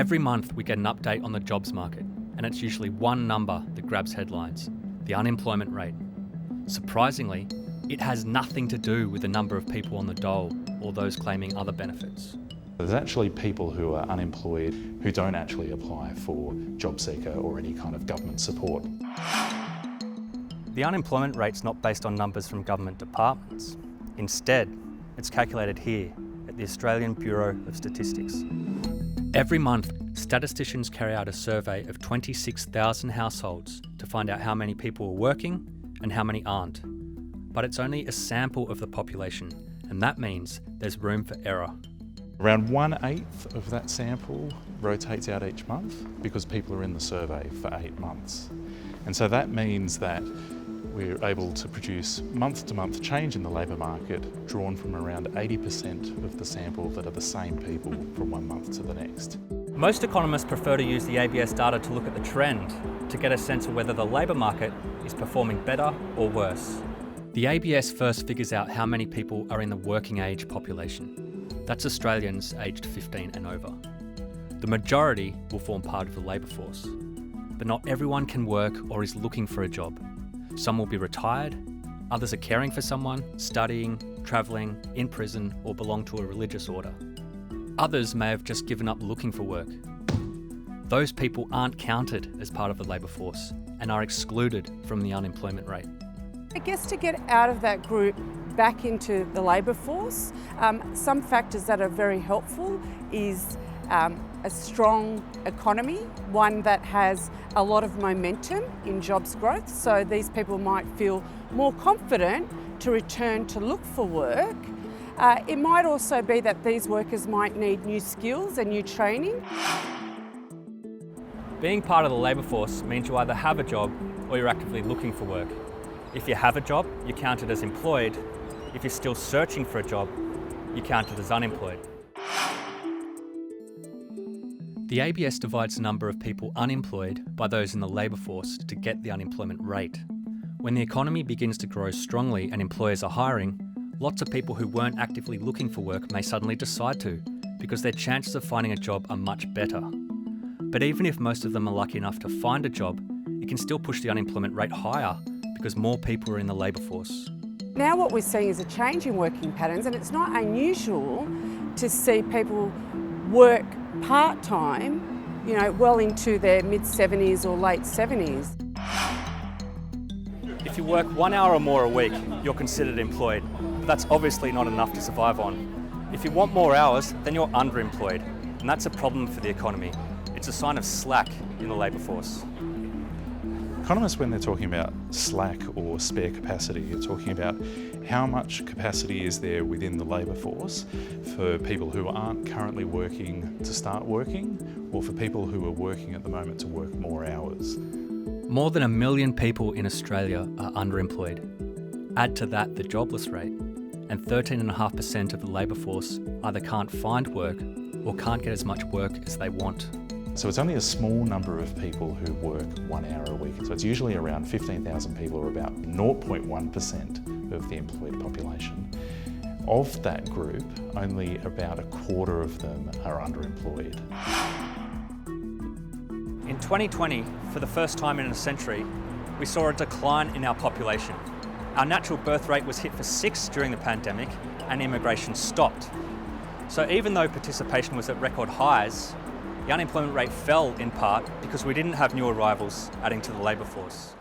Every month we get an update on the jobs market, and it's usually one number that grabs headlines: the unemployment rate. Surprisingly, it has nothing to do with the number of people on the dole or those claiming other benefits. There's actually people who are unemployed who don't actually apply for JobSeeker or any kind of government support. The unemployment rate's not based on numbers from government departments. Instead, it's calculated here at the Australian Bureau of Statistics. Every month, statisticians carry out a survey of 26,000 households to find out how many people are working and how many aren't. But it's only a sample of the population, and that means there's room for error. Around 1/8 of that sample rotates out each month because people are in the survey for 8 months. And so that means that we're able to produce month-to-month change in the labour market drawn from around 80% of the sample that are the same people from one month to the next. Most economists prefer to use the ABS data to look at the trend, to get a sense of whether the labour market is performing better or worse. The ABS first figures out how many people are in the working age population. That's Australians aged 15 and over. The majority will form part of the labour force. But not everyone can work or is looking for a job. Some will be retired, others are caring for someone, studying, travelling, in prison, or belong to a religious order. Others may have just given up looking for work. Those people aren't counted as part of the labour force and are excluded from the unemployment rate. I guess to get out of that group back into the labour force, some factors that are very helpful is a strong economy, one that has a lot of momentum in jobs growth, so these people might feel more confident to return to look for work. It might also be that these workers might need new skills and new training. Being part of the labour force means you either have a job or you're actively looking for work. If you have a job, you're counted as employed. If you're still searching for a job, you're counted as unemployed. The ABS divides the number of people unemployed by those in the labour force to get the unemployment rate. When the economy begins to grow strongly and employers are hiring, lots of people who weren't actively looking for work may suddenly decide to, because their chances of finding a job are much better. But even if most of them are lucky enough to find a job, it can still push the unemployment rate higher because more people are in the labour force. Now what we're seeing is a change in working patterns, and it's not unusual to see people work part-time, well into their mid-70s or late 70s. If you work 1 hour or more a week, you're considered employed. But that's obviously not enough to survive on. If you want more hours, then you're underemployed, and that's a problem for the economy. It's a sign of slack in the labour force. Economists, when they're talking about slack or spare capacity, are talking about how much capacity is there within the labour force for people who aren't currently working to start working, or for people who are working at the moment to work more hours. More than 1 million people in Australia are underemployed. Add to that the jobless rate, and 13.5% of the labour force either can't find work or can't get as much work as they want. So it's only a small number of people who work 1 hour a week. So it's usually around 15,000 people, or about 0.1% of the employed population. Of that group, only about a quarter of them are underemployed. In 2020, for the first time in a century, we saw a decline in our population. Our natural birth rate was hit for 6 during the pandemic, and immigration stopped. So even though participation was at record highs, the unemployment rate fell in part because we didn't have new arrivals adding to the labour force.